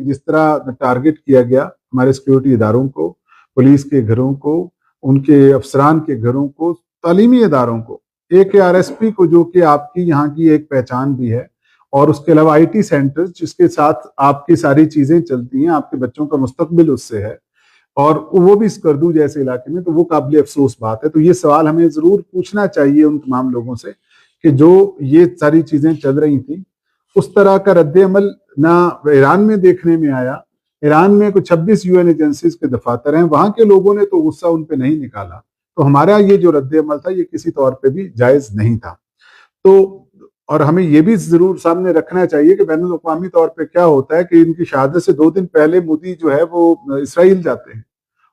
जिस तरह टारगेट किया गया हमारे सिक्योरिटी इदारों को, पुलिस के घरों को, उनके अफसरान के घरों को, तालीमी इदारों को, AKRSP को जो कि आपकी यहाँ की एक पहचान भी है, और उसके अलावा IT सेंटर्स जिसके साथ आपकी सारी चीज़ें चलती हैं, आपके बच्चों का मुस्तकबिल उससे है, और वो भी स्कर्दू जैसे इलाके में, तो वो काबिल अफसोस बात है। तो ये सवाल हमें ज़रूर पूछना चाहिए उन तमाम लोगों से कि जो ये सारी चीज़ें चल रही थी, उस तरह का रद्द अमल ना ईरान में देखने में आया। ईरान में कुछ 26 UN एजेंसीज के दफातर हैं, वहाँ के लोगों ने तो गुस्सा उन पे नहीं निकाला। तो हमारा ये जो रद्द अमल था ये किसी तौर पे भी जायज़ नहीं था। तो और हमें ये भी ज़रूर सामने रखना चाहिए कि बैनुल अक़वामी तौर पे क्या होता है कि इनकी शहादत से 2 दिन पहले मोदी जो है वो इसराइल जाते हैं।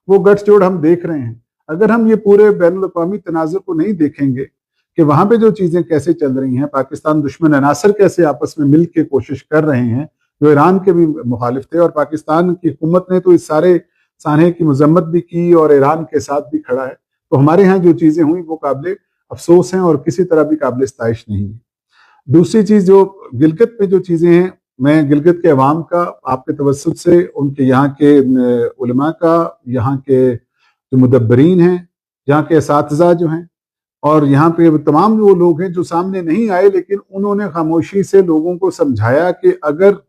वो गठजोड़ हम देख रहे हैं। अगर हम ये पूरे बैनुल अक़वामी तनाज़ुर को नहीं देखेंगे कि वहाँ पे जो चीज़ें कैसे चल रही हैं, पाकिस्तान दुश्मन अनासर कैसे आपस में मिल के कोशिश कर रहे हैं, जो ईरान के भी मुखालिफ थे, और पाकिस्तान की हुकूमत ने तो इस सारे सानहे की मजम्मत भी की और ईरान के साथ भी खड़ा है। तो हमारे यहाँ जो चीज़ें हुई वो काबिल अफसोस हैं और किसी तरह भी काबिल इस्ताइश नहीं है। दूसरी चीज़ जो गिलगित में जो चीज़ें हैं, मैं गिलगित के अवाम का आपके तवस्सुत से, उनके यहाँ के उलमा का, यहाँ के जो मुदब्बरीन हैं, यहाँ के असातिज़ा जो हैं, और यहाँ पे तमाम वो लोग हैं जो सामने नहीं आए लेकिन उन्होंने खामोशी से लोगों को समझाया कि अगर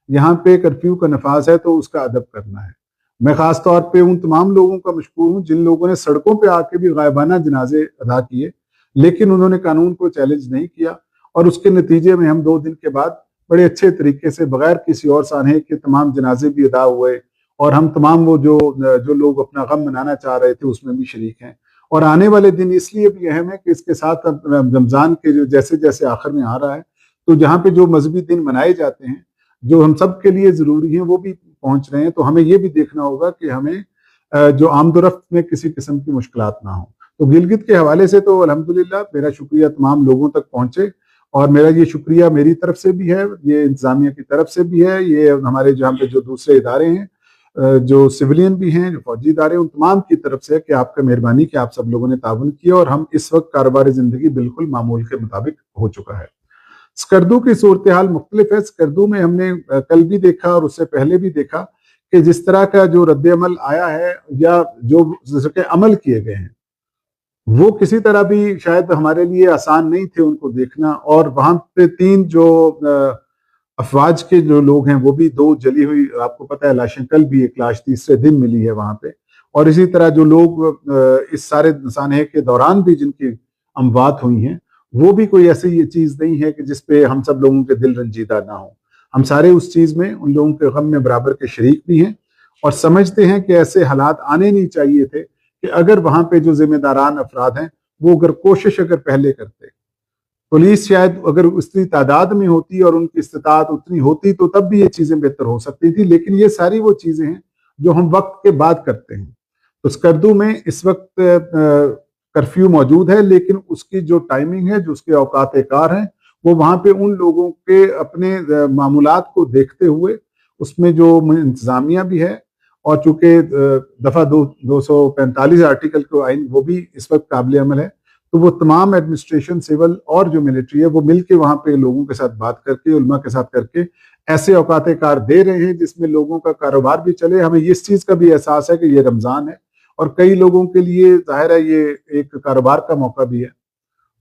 यहाँ पे कर्फ्यू का नफाज है तो उसका अदब करना है। मैं ख़ास तौर पे उन तमाम लोगों का मशकूर हूँ जिन लोगों ने सड़कों पे आके भी गायबाना जनाजे अदा किए, लेकिन उन्होंने कानून को चैलेंज नहीं किया, और उसके नतीजे में हम 2 दिन के बाद बड़े अच्छे तरीके से बगैर किसी और सानहे के तमाम जनाजे भी अदा हुए, और हम तमाम वो जो लोग अपना गम मनाना चाह रहे थे उसमें भी शरीक हैं। और आने वाले दिन इसलिए भी अहम है कि इसके साथ रमज़ान के जो जैसे जैसे आखिर में आ रहा है, तो जहाँ पे जो मजहबी दिन मनाए जाते हैं जो हम सब के लिए ज़रूरी हैं वो भी पहुँच रहे हैं। तो हमें ये भी देखना होगा कि हमें जो आमदोरफ्त में किसी किस्म की मुश्किलात ना हो। तो गिलगित के हवाले से तो अल्हम्दुलिल्लाह मेरा शुक्रिया तमाम लोगों तक पहुँचे, और मेरा ये शुक्रिया मेरी तरफ से भी है, ये इंतज़ामिया की तरफ से भी है, ये हमारे जहाँ पे जो दूसरे इदारे हैं, जो सिविलियन भी हैं, जो फौजी इदारे, उन तमाम की तरफ से कि आपका मेहरबानी कि आप सब लोगों ने ताउन किया, और हम इस वक्त कारोबारी ज़िंदगी बिल्कुल मामूल के मुताबिक हो चुका है। स्कर्दू की सूरत हाल मुख्तलिफ है। स्कर्दू में हमने कल भी देखा और उससे पहले भी देखा कि जिस तरह का जो रद्द अमल आया है या जो जिसके अमल किए गए हैं वो किसी तरह भी शायद हमारे लिए आसान नहीं थे उनको देखना। और वहाँ पे 3 जो अफवाज के जो लोग हैं वो भी 2 जली हुई, आपको पता है लाशें, कल भी एक लाश तीसरे दिन मिली है वहाँ पे। और इसी तरह जो लोग इस सारे सानहे के दौरान भी जिनकी अमवात हुई हैं वो भी कोई ऐसी ये चीज़ नहीं है कि जिसपे हम सब लोगों के दिल रंजीदा ना हो। हम सारे उस चीज़ में, उन लोगों के गम में बराबर के शरीक भी हैं और समझते हैं कि ऐसे हालात आने नहीं चाहिए थे कि अगर वहाँ पे जो जिम्मेदारान अफराद हैं वो अगर कोशिश अगर पहले करते, पुलिस शायद अगर उतनी तादाद में होती और उनकी इस्तिताअत उतनी होती तो तब भी ये चीज़ें बेहतर हो सकती थी। लेकिन ये सारी वो चीज़ें हैं जो हम वक्त के बाद करते हैं। तो स्कर्दू में इस वक्त कर्फ्यू मौजूद है, लेकिन उसकी जो टाइमिंग है, जो उसके औकात कार हैं, वो वहाँ पे उन लोगों के अपने मामूलात को देखते हुए उसमें जो इंतज़ामिया भी है, और चूँकि दफ़ा 245 आर्टिकल को आइन वो भी इस वक्त काबिल अमल है, तो वो तमाम एडमिनिस्ट्रेशन, सिविल और जो मिलिट्री है वो मिलके वहाँ पे लोगों के साथ बात करके, उलमा के साथ करके ऐसे औकात कार दे रहे हैं जिसमें लोगों का कारोबार भी चले। हमें इस चीज़ का भी एहसास है कि ये रमज़ान है और कई लोगों के लिए ज़ाहिर है ये एक कारोबार का मौका भी है।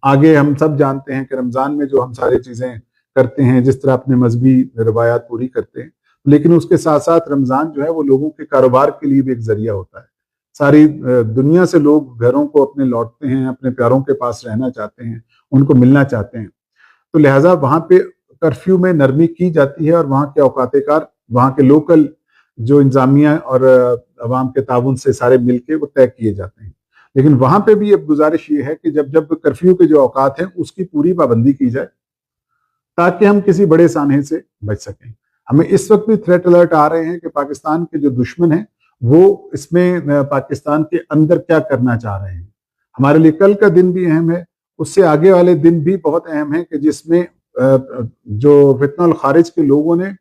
आगे हम सब जानते हैं कि रमज़ान में जो हम सारी चीज़ें करते हैं, जिस तरह अपने मजहबी रवायात पूरी करते हैं, लेकिन उसके साथ साथ रमज़ान जो है वो लोगों के कारोबार के लिए भी एक ज़रिया होता है। सारी दुनिया से लोग घरों को अपने लौटते हैं, अपने प्यारों के पास रहना चाहते हैं, उनको मिलना चाहते हैं। तो लिहाजा वहाँ पे कर्फ्यू में नरमी की जाती है और वहाँ के औकात-ए-कार, वहाँ के लोकल जो इंतज़ामिया और अवाम के ताउन से सारे मिलके वो तय किए जाते हैं। लेकिन वहाँ पे भी अब गुजारिश ये है कि जब कर्फ्यू के जो औकात हैं उसकी पूरी पाबंदी की जाए ताकि हम किसी बड़े सानहे से बच सकें। हमें इस वक्त भी थ्रेट अलर्ट आ रहे हैं कि पाकिस्तान के जो दुश्मन हैं वो इसमें पाकिस्तान के अंदर क्या करना चाह रहे हैं। हमारे लिए कल का दिन भी अहम है, उससे आगे वाले दिन भी बहुत अहम है कि जिसमें जो फितनल खारिज के लोगों ने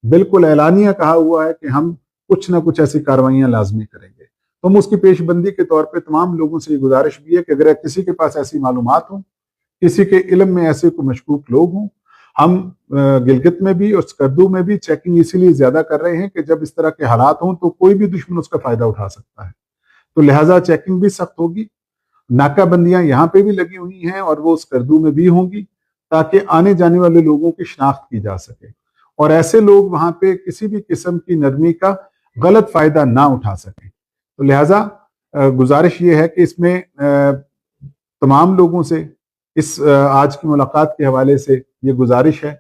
बिल्कुल ऐलानिया कहा हुआ है कि हम कुछ ना कुछ ऐसी कार्रवाइयां लाजमी करेंगे। तो हम उसकी पेशबंदी के तौर पे तमाम लोगों से ये गुजारिश भी है कि अगर किसी के पास ऐसी मालूमात हो, किसी के इल्म में ऐसे कोई मशकूक लोग हों, ہم گلگت میں بھی اور اسکردو میں بھی چیکنگ اسی لیے زیادہ کر رہے ہیں کہ جب اس طرح کے حالات ہوں تو کوئی بھی دشمن اس کا فائدہ اٹھا سکتا ہے، تو لہٰذا چیکنگ بھی سخت ہوگی، ناکہ بندیاں یہاں پہ بھی لگی ہوئی ہیں اور وہ اسکردو میں بھی ہوں گی تاکہ آنے جانے والے لوگوں کی شناخت کی جا سکے اور ایسے لوگ وہاں پہ کسی بھی قسم کی نرمی کا غلط فائدہ نہ اٹھا سکیں۔ تو لہٰذا گزارش یہ ہے کہ اس میں تمام لوگوں سے اس آج کی ملاقات کے حوالے سے یہ گزارش ہے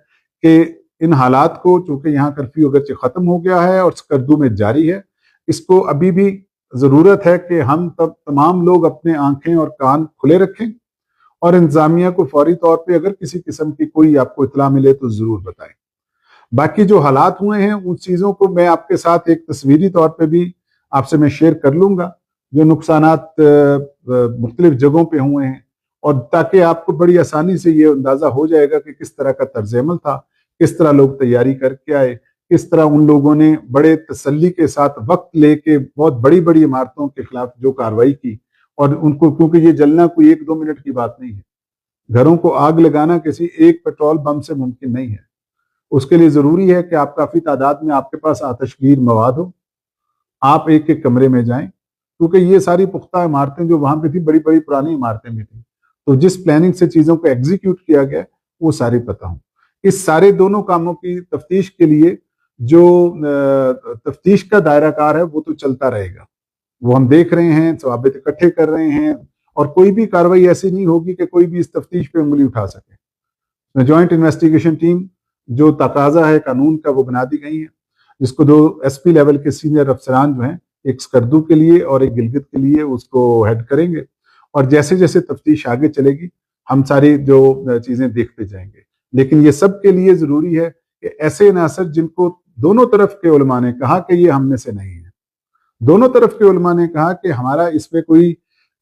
کہ ان حالات کو، چونکہ یہاں کرفیو اگرچہ ختم ہو گیا ہے اور اسکردو میں جاری ہے، اس کو ابھی بھی ضرورت ہے کہ ہم تمام لوگ اپنے آنکھیں اور کان کھلے رکھیں اور انتظامیہ کو فوری طور پہ اگر کسی قسم کی کوئی آپ کو اطلاع ملے تو ضرور بتائیں۔ باقی جو حالات ہوئے ہیں ان چیزوں کو میں آپ کے ساتھ ایک تصویری طور پہ بھی آپ سے میں شیئر کر لوں گا، جو نقصانات مختلف جگہوں پہ ہوئے ہیں، اور تاکہ آپ کو بڑی آسانی سے یہ اندازہ ہو جائے گا کہ کس طرح کا طرز عمل تھا، کس طرح لوگ تیاری کر کے آئے، کس طرح ان لوگوں نے بڑے تسلی کے ساتھ وقت لے کے بہت بڑی بڑی عمارتوں کے خلاف جو کارروائی کی، اور ان کو کیونکہ یہ جلنا کوئی 1-2 منٹ کی بات نہیں ہے، گھروں کو آگ لگانا کسی ایک پیٹرول بم سے ممکن نہیں ہے، اس کے لیے ضروری ہے کہ آپ کافی تعداد میں آپ کے پاس آتش گیر مواد ہو، آپ ایک ایک کمرے میں جائیں، کیونکہ یہ ساری پختہ عمارتیں جو وہاں پہ تھی بڑی بڑی پرانی عمارتیں بھی تھیں، تو جس پلاننگ سے چیزوں کو ایگزیکیوٹ کیا گیا وہ ساری پتہ ہوں۔ اس سارے دونوں کاموں کی تفتیش کے لیے جو تفتیش کا دائرہ کار ہے وہ تو چلتا رہے گا، وہ ہم دیکھ رہے ہیں، ثوابت اکٹھے کر رہے ہیں، اور کوئی بھی کارروائی ایسی نہیں ہوگی کہ کوئی بھی اس تفتیش پہ انگلی اٹھا سکے۔ جوائنٹ انویسٹیگیشن ٹیم جو تقاضا ہے قانون کا وہ بنا دی گئی ہے، جس کو 2 SP لیول کے سینئر افسران جو ہیں، ایک اسکردو کے لیے اور ایک گلگت کے لیے، اس کو ہیڈ کریں گے، اور جیسے جیسے تفتیش آگے چلے گی ہم ساری جو چیزیں دیکھتے جائیں گے۔ لیکن یہ سب کے لیے ضروری ہے کہ ایسے عناصر جن کو دونوں طرف کے علماء نے کہا کہ یہ ہم میں سے نہیں ہے، دونوں طرف کے علماء نے کہا کہ ہمارا اس میں کوئی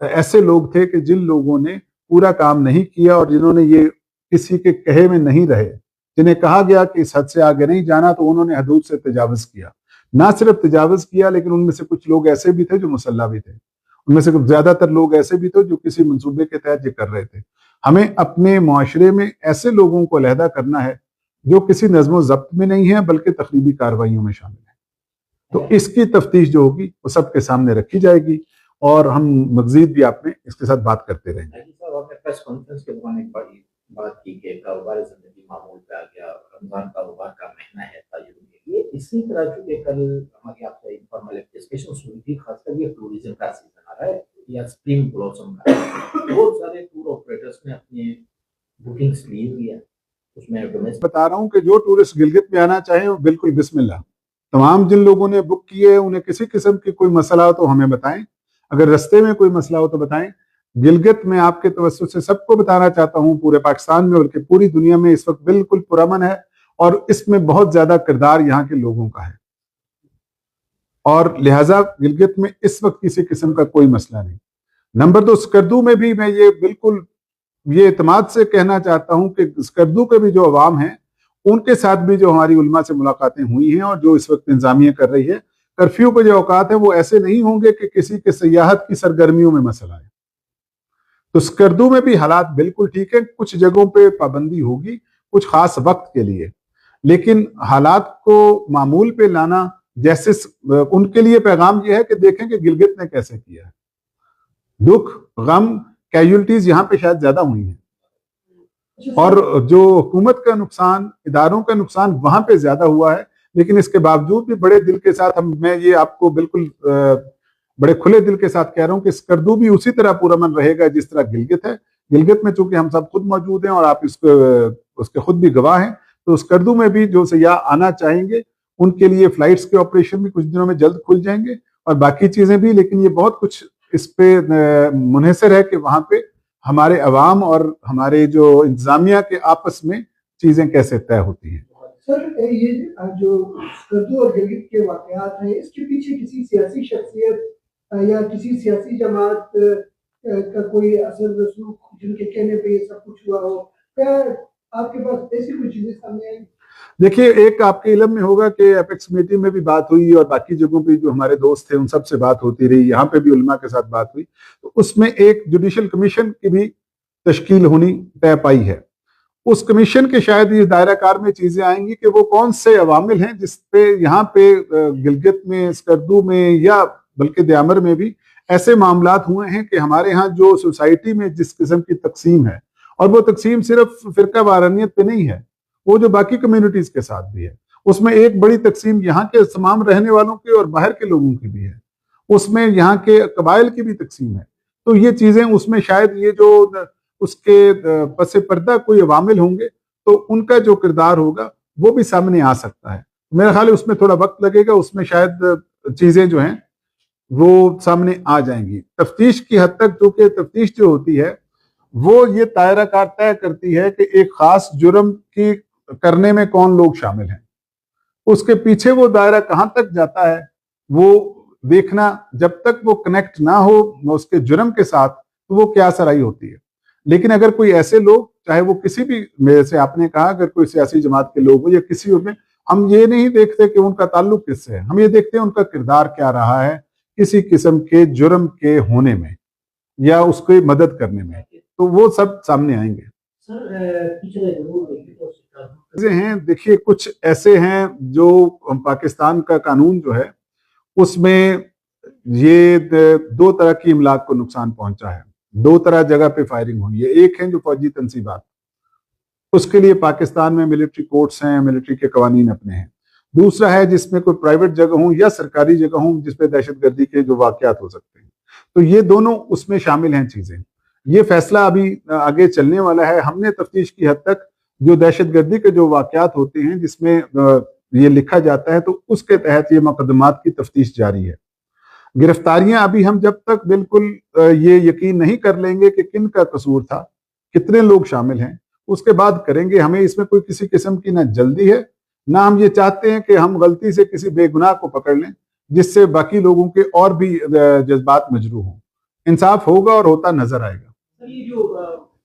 ایسے لوگ تھے کہ جن لوگوں نے پورا کام نہیں کیا اور جنہوں نے یہ کسی کے کہے میں نہیں رہے، جنہیں کہا گیا کہ اس حد سے آگے نہیں جانا تو انہوں نے حدود سے تجاوز کیا، نہ صرف تجاوز کیا لیکن ان میں سے کچھ لوگ ایسے بھی تھے جو مسلح بھی تھے، ان میں سے زیادہ تر لوگ ایسے بھی تھے جو کسی منصوبے کے تحت یہ کر رہے تھے۔ ہمیں اپنے معاشرے میں ایسے لوگوں کو علیحدہ کرنا ہے جو کسی نظم و ضبط میں نہیں ہے بلکہ تخریبی کارروائیوں میں شامل ہیں، تو اس کی تفتیش جو ہوگی وہ سب کے سامنے رکھی جائے گی اور ہم مزید بھی آپ میں اس کے ساتھ بات کرتے رہیں گے۔ پریس کانفرنس کے دوران ایک بڑی بات کی کہ کاروبار زندگی معمول پہ آ گیا، رمضان کاروبار کا مہینہ ہے تاجروں کے لیے، اسی طرح چونکہ کل ہماری آپ سے انفارمل ڈسکشن ہوئی تھی، خاص کر یہ ٹوریزم کا سیزن آ رہا ہے یا اسپرنگ بلاسم کا، بہت سارے ٹور آپریٹرس نے اپنی بکنگس لی ہوئی ہے، اس میں بتا رہا ہوں کہ جو ٹورسٹ گلگت میں آنا چاہیں وہ بالکل بسم اللہ، تمام جن لوگوں نے بک کیے انہیں کسی قسم کی کوئی مسئلہ ہو تو ہمیں بتائیں، اگر رستے میں کوئی مسئلہ ہو تو بتائیں۔ گلگت میں آپ کے توسط سے سب کو بتانا چاہتا ہوں، پورے پاکستان میں بلکہ پوری دنیا میں اس وقت بالکل پرامن ہے، اور اس میں بہت زیادہ کردار یہاں کے لوگوں کا ہے، اور لہٰذا گلگت میں اس وقت کسی قسم کا کوئی مسئلہ نہیں۔ نمبر 2، اسکردو میں بھی میں یہ بالکل یہ اعتماد سے کہنا چاہتا ہوں کہ اسکردو کے بھی جو عوام ہیں ان کے ساتھ بھی جو ہماری علماء سے ملاقاتیں ہوئی ہیں اور جو اس وقت انتظامیہ کر رہی ہے، کرفیو کے جو اوقات ہیں وہ ایسے نہیں ہوں گے کہ کسی کے سیاحت کی سرگرمیوں میں مسئلہ آئے، تو اسکردو میں بھی حالات بالکل ٹھیک ہے، کچھ جگہوں پہ پابندی ہوگی کچھ خاص وقت کے لیے، لیکن حالات کو معمول پہ لانا جیسے ان کے لیے پیغام یہ ہے کہ دیکھیں کہ گلگت نے کیسے کیا ہے، دکھ غم کیجولٹیز یہاں پہ شاید زیادہ ہوئی ہیں اور جو حکومت کا نقصان، اداروں کا نقصان وہاں پہ زیادہ ہوا ہے، لیکن اس کے باوجود بھی بڑے دل کے ساتھ میں یہ آپ کو بالکل بڑے کھلے دل کے ساتھ کہہ رہا ہوں کہ اسکردو بھی اسی طرح پرامن رہے گا جس طرح گلگت ہے۔ گلگت میں چونکہ ہم سب خود موجود ہیں اور آپ اس کے خود بھی گواہ ہیں، تو اسکردو میں بھی جو سیاح آنا چاہیں گے ان کے لیے فلائٹس کے آپریشن بھی کچھ دنوں میں جلد کھل جائیں گے اور باقی چیزیں بھی، لیکن یہ بہت کچھ اس پہ منحصر ہے کہ وہاں پہ ہمارے عوام اور ہمارے جو انتظامیہ کے آپس میں چیزیں کیسے طے ہوتی ہیں۔ سر، یہ جو اسکردو اور گلگت کے واقعات ہیں، اس کے پیچھے کسی سیاسی شخصیت یا کسی سیاسی جماعت کا کوئی اثر رسوخ جن کے کہنے پہ یہ سب کچھ ہوا ہو؟ کیا آپ کے پاس ایسی کوئی چیزیں سامنے آئیں؟ دیکھیے، ایک آپ کے علم میں ہوگا کہ ایپیکس کمیٹی میں بھی بات ہوئی اور باقی جگہوں پہ جو ہمارے دوست تھے ان سب سے بات ہوتی رہی، یہاں پہ بھی علماء کے ساتھ بات ہوئی، تو اس میں ایک جوڈیشل کمیشن کی بھی تشکیل ہونی طے پائی ہے، उस कमीशन के शायद ये दायरा कार में चीजें आएंगी कि वो कौन से अवामिल हैं जिस पे यहाँ पे गिलगित में, स्कर्दू में या बल्कि दयामर में भी ऐसे मामलात हुए हैं कि हमारे यहाँ जो सोसाइटी में जिस किस्म की तकसीम है, और वो तकसीम सिर्फ फिरका वारानियत पे नहीं है, वो जो बाकी कम्युनिटीज के साथ भी है, उसमें एक बड़ी तकसीम यहाँ के तमाम रहने वालों की और बाहर के लोगों की भी है, उसमें यहाँ के कबाइल की भी तकसीम है। तो ये चीजें उसमें शायद ये जो उसके पसे पर्दा कोई अवामिल होंगे तो उनका जो किरदार होगा वो भी सामने आ सकता है। मेरा ख्याल है उसमें थोड़ा वक्त लगेगा, उसमें शायद चीजें जो हैं वो सामने आ जाएंगी। तफ्तीश की हद तक, क्योंकि तफ्तीश जो होती है वो ये दायरा कार तय करती है कि एक खास जुर्म की करने में कौन लोग शामिल हैं, उसके पीछे वो दायरा कहां तक जाता है वो देखना, जब तक वो कनेक्ट ना हो उसके जुर्म के साथ तो वो क्या सराई होती है। लेकिन अगर कोई ऐसे लोग, चाहे वो किसी भी, मेरे से आपने कहा अगर कोई सियासी जमात के लोग हो या किसी में, हम ये नहीं देखते कि उनका ताल्लुक किससे है, हम ये देखते हैं उनका किरदार क्या रहा है किसी किस्म के जुर्म के होने में या उसकी मदद करने में, तो वो सब सामने आएंगे। हैं देखिए, कुछ ऐसे हैं जो पाकिस्तान का कानून जो है उसमें ये दो तरह की इमलाक को नुकसान पहुंचा है, दो तरह जगह पे फायरिंग हुई है। एक है जो फौजी तंसीबात, उसके लिए पाकिस्तान में मिलिट्री कोर्ट्स हैं, मिलिट्री के कवानीन अपने हैं। दूसरा है जिसमें कोई प्राइवेट जगह हो या सरकारी जगह हो जिसपे दहशतगर्दी के जो वाकयात हो सकते हैं, तो ये दोनों उसमें शामिल हैं चीजें। ये फैसला अभी आगे चलने वाला है। हमने तफ्तीश की हद तक जो दहशतगर्दी के जो वाकयात होते हैं जिसमें ये लिखा जाता है, तो उसके तहत ये मुकदमात की तफ्तीश जारी है। गिरफ्तारियां अभी हम जब तक बिल्कुल ये यकीन नहीं कर लेंगे कि किन का कसूर था, कितने लोग शामिल हैं, उसके बाद करेंगे। हमें इसमें कोई किसी किस्म की ना जल्दी है, ना हम ये चाहते हैं कि हम गलती से किसी बेगुनाह को पकड़ लें जिससे बाकी लोगों के और भी जज्बात मजरू हों। इंसाफ होगा और होता नजर आएगा। ये जो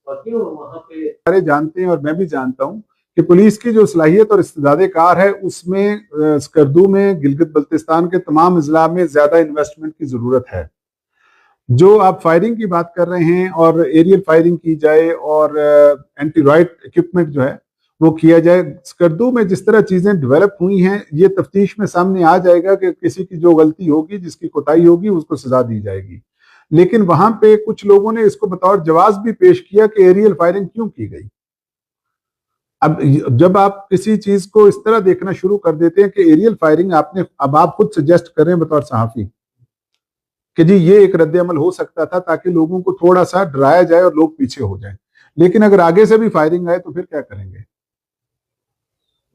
वहां पे सारे जानते हैं और मैं भी जानता हूं कि पुलिस की जो सलाहियत और इस्तेदादे कार है उसमें स्कर्दू में, गिलगित बल्तिस्तान के तमाम अजला में ज्यादा इन्वेस्टमेंट की जरूरत है। जो आप फायरिंग की बात कर रहे हैं और एरियल फायरिंग की जाए और एंटी रॉकेट इक्विपमेंट जो है वो किया जाए, स्कर्दू में जिस तरह चीजें डेवलप हुई हैं ये तफ्तीश में सामने आ जाएगा कि किसी की जो गलती होगी, जिसकी कोताही होगी, उसको सजा दी जाएगी। लेकिन वहां पे कुछ लोगों ने इसको बतौर जवाब भी पेश किया कि एरियल फायरिंग क्यों की गई। अब जब आप किसी चीज को इस तरह देखना शुरू कर देते हैं कि एरियल फायरिंग आपने, अब आप खुद सजेस्ट कर रहे हैं बतौर सहाफी कि जी ये एक रद्द अमल हो सकता था ताकि लोगों को थोड़ा सा डराया जाए और लोग पीछे हो जाएं, लेकिन अगर आगे से भी फायरिंग आए तो फिर क्या करेंगे।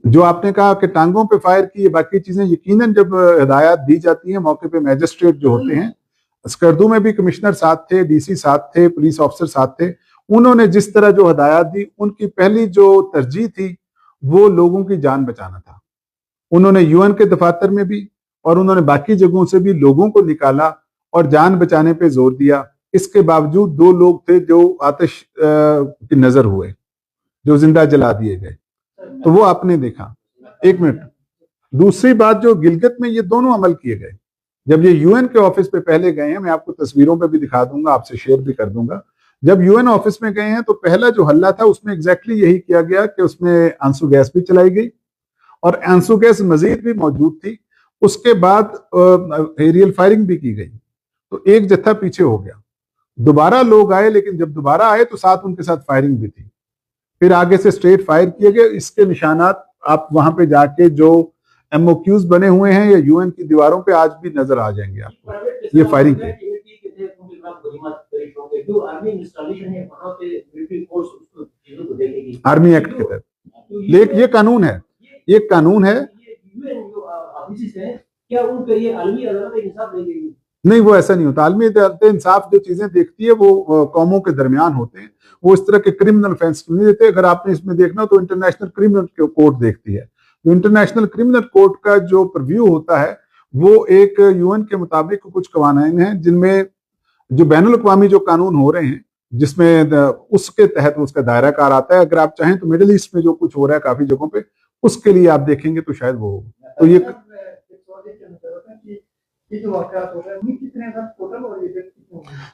जो आपने कहा कि टांगों पे फायर की, बाकी चीजें यकीनन जब हिदायत दी जाती हैं मौके पे मैजिस्ट्रेट जो होते हैं, स्कर्दू में भी कमिश्नर साथ थे, डीसी साथ थे, पुलिस ऑफिसर साथ थे, उन्होंने जिस तरह जो हिदायत दी उनकी पहली जो तरजीह थी वो लोगों की जान बचाना था। उन्होंने यूएन के दफातर में भी और उन्होंने बाकी जगहों से भी लोगों को निकाला और जान बचाने पे जोर दिया। इसके बावजूद 2 लोग थे जो आतिश की नजर हुए, जो जिंदा जला दिए गए, तो वो आपने देखा। एक मिनट, दूसरी बात जो गिलगित में ये दोनों अमल किए गए, जब ये यूएन के ऑफिस पे पहले गए हैं, मैं आपको तस्वीरों पे भी दिखा दूंगा, आपसे शेयर भी कर दूंगा, जब यूएन ऑफिस में गए हैं तो पहला जो हल्ला था उसमें एग्जैक्टली यही किया गया कि उसमें आंसू गैस भी चलाई गई और आंसू गैस मजीद भी मौजूद थी। उसके बाद एरियल फायरिंग भी की गई, तो एक जत्था पीछे हो गया। दोबारा लोग आए, लेकिन जब दोबारा आए तो साथ उनके साथ फायरिंग भी थी। फिर आगे से स्ट्रेट फायर किए गए। इसके निशानात आप वहां पे जाके जो एमओक्यूज बने हुए हैं या यूएन की दीवारों पे आज भी नजर आ जाएंगे आपको, ये फायरिंग की। आर्मी एक्ट के तहत, लेकिन ये कानून है, ये कानून है। नहीं, वो ऐसा नहीं होता। आलमी अदालत इंसाफ जो चीजें देखती है वो कौमों के दरमियान होते हैं, वो इस तरह के क्रिमिनल ऑफेंस नहीं देते। अगर आपने इसमें देखना तो इंटरनेशनल क्रिमिनल कोर्ट देखती है। जो इंटरनेशनल क्रिमिनल कोर्ट का जो प्रीव्यू होता है वो एक यूएन के मुताबिक कुछ कवानीन हैं जिनमें जो बैनुल अक़वामी जो कानून हो रहे हैं जिसमें उसके तहत उसका दायरा कार आता है। अगर आप चाहें तो मिडिल ईस्ट में जो कुछ हो रहा है काफी जगहों पे, उसके लिए आप देखेंगे तो शायद वो हो। तो ये जो वाकयात हो गए कितने टोटल और ये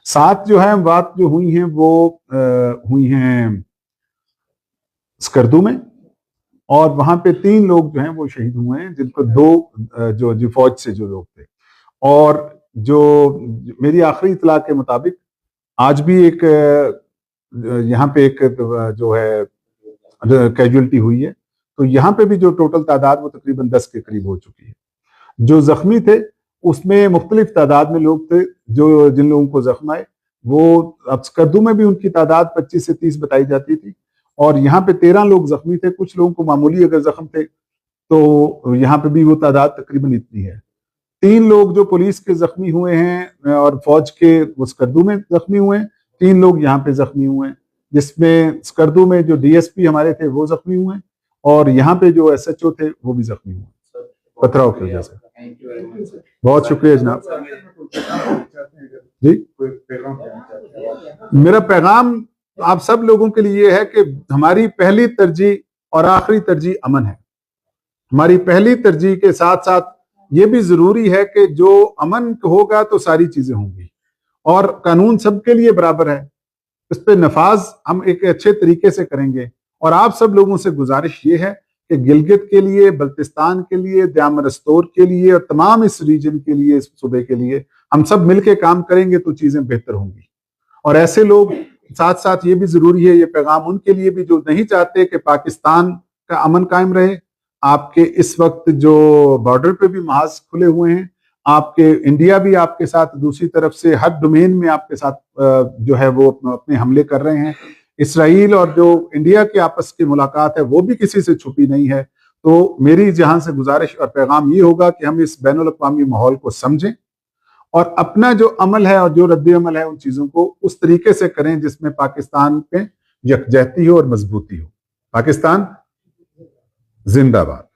7 जो है बात जो हुई हैं वो हुई हैं स्कर्दू में, और वहां पे 3 लोग जो हैं वो शहीद हुए हैं, जिनको 2 जो फौज से जो लोग थे। और जो मेरी आखिरी इतला के मुताबिक आज भी एक यहाँ पे एक जो है कैजुअलिटी हुई है, तो यहाँ पे भी जो टोटल तादाद वो तकरीबन 10 के करीब हो चुकी है। जो जख्मी थे उसमें मुख्तलिफ तादाद में लोग थे, जो जिन लोगों को जख्म आए वो अब स्कर्दू में भी उनकी तादाद 25 से 30 बताई जाती थी, और यहाँ पे 13 लोग जख्मी थे। कुछ लोगों को मामूली अगर जख्म थे तो यहाँ पे भी वो तादाद तकरीबन इतनी है। 3 लोग जो पुलिस के जख्मी हुए हैं और फौज के वो स्कर्दू में जख्मी हुए हैं, 3 लोग यहाँ पे जख्मी हुए हैं, जिसमें स्कर्दू में जो डीएसपी हमारे थे वो जख्मी हुए हैं, और यहाँ पे जो एसएचओ थे वो भी जख्मी हुए पथराव की वजह से। बहुत शुक्रिया जनाब जी। मेरा पैगाम आप सब लोगों के लिए है कि हमारी पहली तरजीह और आखिरी तरजीह अमन है। हमारी पहली तरजीह के साथ साथ ये भी जरूरी है कि जो अमन होगा तो सारी चीजें होंगी, और कानून सबके लिए बराबर है, इस पे नफाज हम एक अच्छे तरीके से करेंगे। और आप सब लोगों से गुजारिश ये है कि गिलगित के लिए, बल्तिस्तान के लिए, द्यामरस्तोर के लिए और तमाम इस रीजन के लिए, इस सूबे के लिए हम सब मिलके काम करेंगे तो चीजें बेहतर होंगी। और ऐसे लोग साथ साथ ये भी जरूरी है, ये पैगाम उनके लिए भी जो नहीं चाहते कि पाकिस्तान का अमन कायम रहे। आपके इस वक्त जो बॉर्डर पे भी महाज खुले हुए हैं, आपके इंडिया भी आपके साथ दूसरी तरफ से हर डोमेन में आपके साथ जो है वो अपने हमले कर रहे हैं। इसराइल और जो इंडिया की आपस की मुलाकात है वो भी किसी से छुपी नहीं है। तो मेरी जहां से गुजारिश और पैगाम ये होगा कि हम इस बैनुल अक़वामी माहौल को समझें और अपना जो अमल है और जो रद्द अमल है उन चीजों को उस तरीके से करें जिसमें पाकिस्तान पे यकजहती हो और मजबूती हो। पाकिस्तान जिंदाबाद।